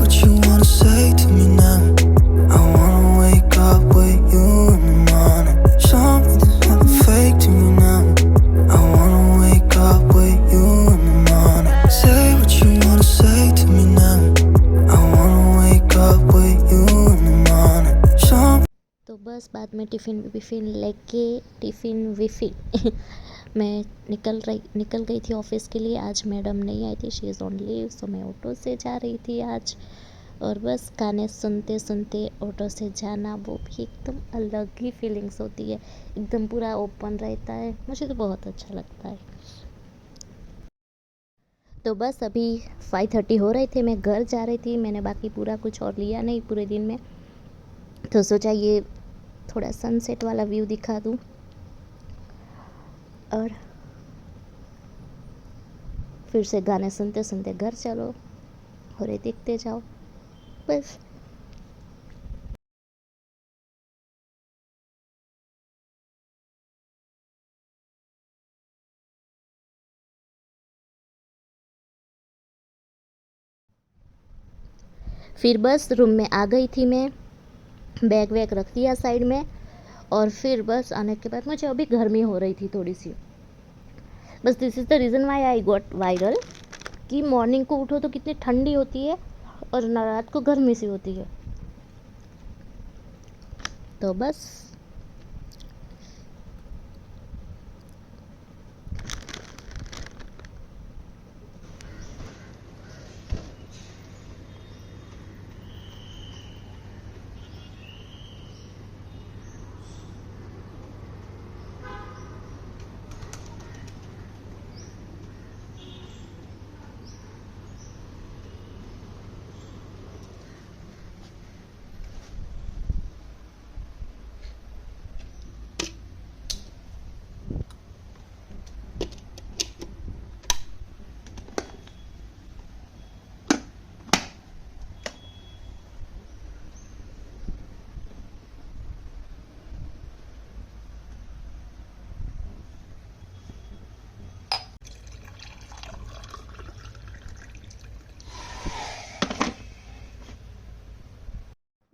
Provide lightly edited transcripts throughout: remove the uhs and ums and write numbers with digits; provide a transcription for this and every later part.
what you wanna say to me now. I wanna wake up with you in the morning. Show me there's nothing fake to me now. I wanna wake up with you in the morning. Say what you wanna say to me now. I wanna wake up with you in the morning. Show me. तो बस बाद में tiffin विफ़िन लेके tiffin विफ़िन मैं निकल गई थी office के लिए। आज मैडम नहीं आई थी, शी इज़ ऑन लीव, सो मैं ऑटो से जा रही थी आज। और बस गाने सुनते सुनते ऑटो से जाना, वो भी एकदम अलग ही फीलिंग्स होती है, एकदम पूरा ओपन रहता है, मुझे तो बहुत अच्छा लगता है। तो बस अभी 5:30 हो रहे थे, मैं घर जा रही थी। मैंने बाकी पूरा कुछ और लिया नहीं पूरे दिन में, तो सोचा ये थोड़ा सनसेट वाला व्यू दिखा दूँ। और फिर से गाने सुनते सुनते घर चलो और ये देखते जाओ बस। फिर बस रूम में आ गई थी मैं, बैग वैग रख दिया साइड में। और फिर बस आने के बाद मुझे अभी गर्मी हो रही थी थोड़ी सी। बस this is the reason why I got viral, कि मॉर्निंग को उठो तो कितनी ठंडी होती है और रात को गर्मी सी होती है। तो बस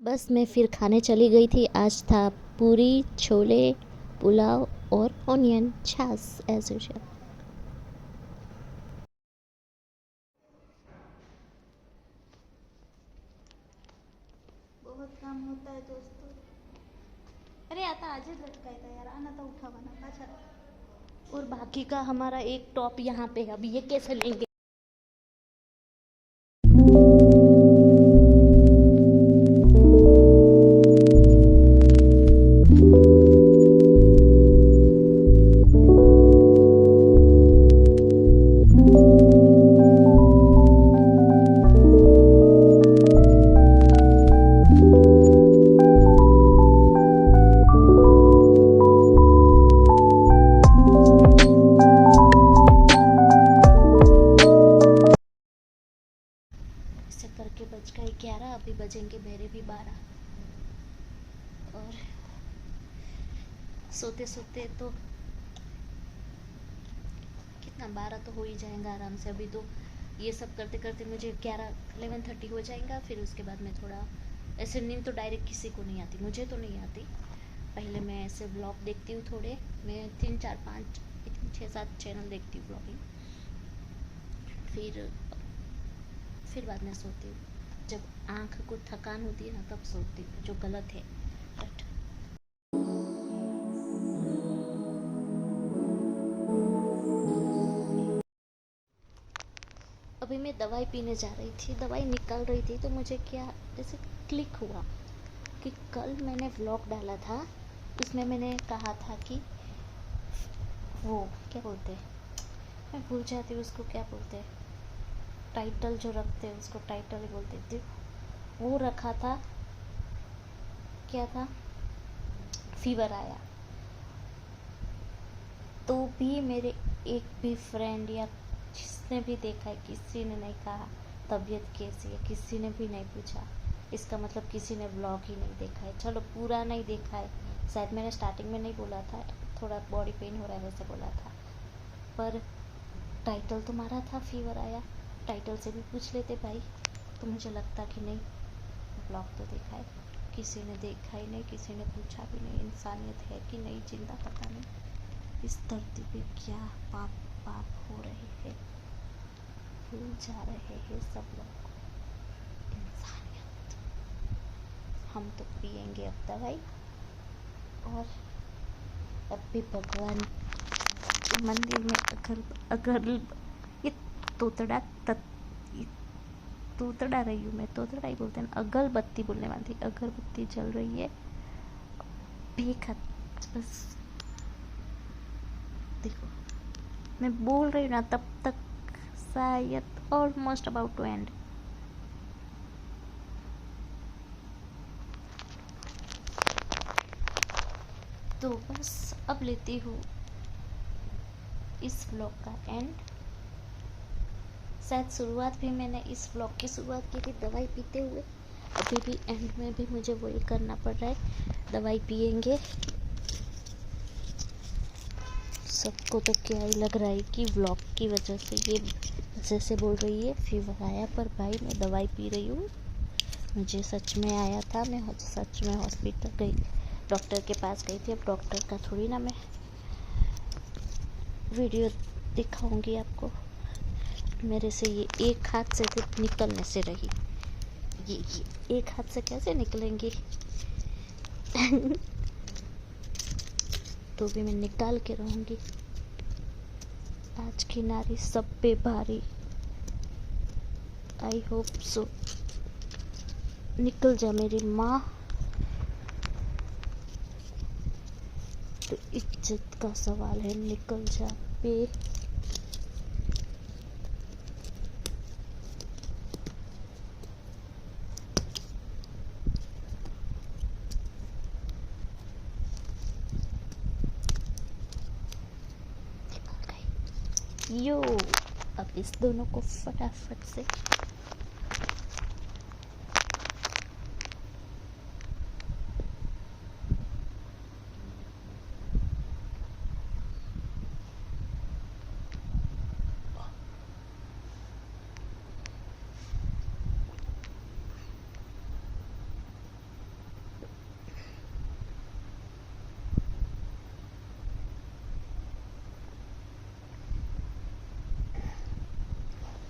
बस मैं फिर खाने चली गई थी। आज था पूरी, छोले, पुलाव और ऑनियन छाछ एज यूजुअल। बहुत काम होता है दोस्तों। अरे आता आजच लटकायचा यार, आना था उठावा ना पाछा। और बाकी का हमारा एक टॉप यहाँ पे है, अभी ये कैसे लेंगे? ऐसे करके बज गए 11, अभी बजेंगे मेरे भी 12। और सोते सोते तो कितना 12 तो हो ही जाएगा आराम से। अभी तो ये सब करते करते मुझे 11:30 हो जाएगा। फिर उसके बाद मैं थोड़ा ऐसे, नींद तो डायरेक्ट किसी को नहीं आती, मुझे तो नहीं आती। पहले मैं ऐसे ब्लॉग देखती हूँ थोड़े, मैं 3 4 5 6 7 चैनल देखती हूँ ब्लॉगिंग। फिर बाद में सोती हूँ। जब आँख को थकान होती है ना तब सोती हूँ, जो गलत है। बट अभी मैं दवाई पीने जा रही थी, दवाई निकाल रही थी, तो मुझे क्या जैसे क्लिक हुआ कि कल मैंने व्लॉग डाला था, उसमें मैंने कहा था कि वो क्या बोलते हैं, मैं भूल जाती हूँ उसको क्या बोलते हैं, टाइटल जो रखते हैं उसको टाइटल ही बोलते थे। वो रखा था, क्या था, फीवर आया। तो भी मेरे एक भी फ्रेंड या जिसने भी देखा है, किसी ने नहीं कहा तबीयत कैसी है, किसी ने भी नहीं पूछा। इसका मतलब किसी ने व्लॉग ही नहीं देखा है। चलो पूरा नहीं देखा है, शायद मैंने स्टार्टिंग में नहीं बोला था, थोड़ा बॉडी पेन हो रहा है वैसे बोला था, पर टाइटल तो मारा था फीवर आया। टाइटल से भी पूछ लेते भाई। तो मुझे लगता कि नहीं, ब्लॉग तो देखा है, किसी ने देखा ही नहीं, किसी ने पूछा भी नहीं इंसानियत है कि नहीं जिंदा, पता नहीं इस धरती पे क्या पाप पाप हो रहे हैं, भूल जा रहे हैं सब लोग इंसानियत। हम तो पिएंगे अब दवाई, और अब भी भगवान के मंदिर में अगर ये तोतड़ा रही हूँ मैं, तोतड़ा ही बोलते हैं ना, अगरबत्ती बोलने वाली थी, अगरबत्ती जल रही है बेखत। बस देखो मैं बोल रही हूँ ना, तब तक शायद ऑलमोस्ट अबाउट टू एंड। तो बस अब लेती हूँ इस व्लॉग का एंड। शायद शुरुआत भी मैंने इस व्लॉग की शुरुआत की थी दवाई पीते हुए, अभी भी एंड में भी मुझे वही करना पड़ रहा है, दवाई पिएंगे। सबको तो क्या ही लग रहा है कि व्लॉग की वजह से ये जैसे बोल रही है फीवर आया, पर भाई मैं दवाई पी रही हूँ, मुझे सच में आया था। मैं सच में हॉस्पिटल गई, डॉक्टर के पास गई थी। अब डॉक्टर का थोड़ी ना मैं वीडियो दिखाऊंगी आपको, मेरे से ये एक हाथ से सिर्फ निकलने से रही, ये एक हाथ से कैसे निकलेंगी तो भी मैं निकाल के रहूंगी। आज की नारी सब पे भारी, आई होप सो निकल जा मेरी माँ। तो इज्जत का सवाल है, निकल जा पे। यो अब इस दोनों को फटाफट से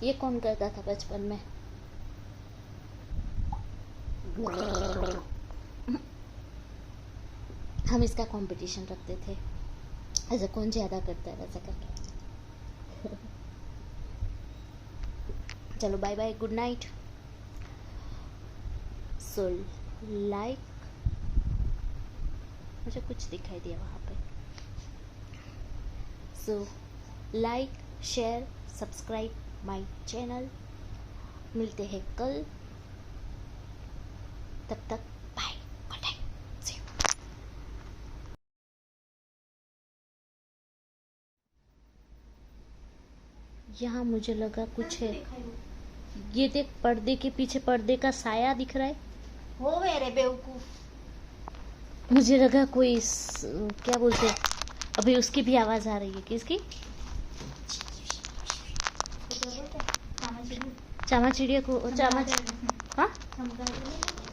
ये कौन करता था बचपन में? हम इसका कंपटीशन रखते थे, ऐसा कौन ज्यादा करता है वैसा करके। चलो bye bye, good night. So like, मुझे कुछ दिखाई दिया वहां पे। So like, share, subscribe my channel. मिलते हैं कल, तब तक bye, good night, see you. यहाँ मुझे लगा कुछ है, ये देख पर्दे के पीछे पर्दे का साया दिख रहा है। हो मेरे बेवकूफ, मुझे लगा कोई क्या बोलते हैं, अभी उसकी भी आवाज आ रही है। किसकी? चामा चिड़िया को, हाँ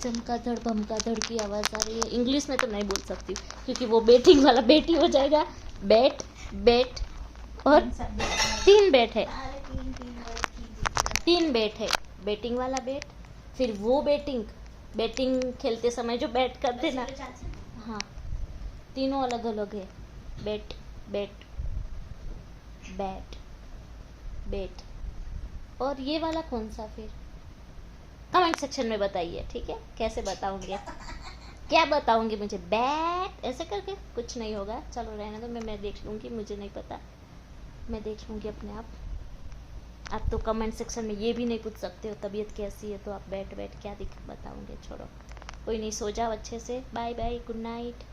चमगादड़ बमगादड़ की आवाज आ रही है। इंग्लिश में तो नहीं बोल सकती क्योंकि वो बेटिंग वाला बेटी हो जाएगा। बैट बैट और 3 बैट है, 3 बैट है, बैटिंग वाला बैट, फिर वो बैटिंग खेलते समय जो बैट करते ना, हाँ तीनों अलग अलग है। बैट बैट बैट बैट, और ये वाला कौन सा फिर? कमेंट सेक्शन में बताइए, ठीक है? कैसे बताऊंगे, क्या बताऊंगी मुझे? बैट ऐसे करके कुछ नहीं होगा, चलो रहने दो, मैं देख लूंगी, मुझे नहीं पता, मैं देख लूंगी अपने आप तो कमेंट सेक्शन में ये भी नहीं पूछ सकते हो तबीयत कैसी है, तो आप बैट क्या बताओगे, छोड़ो, कोई नहीं, सो जाओ अच्छे से। Bye bye, good night.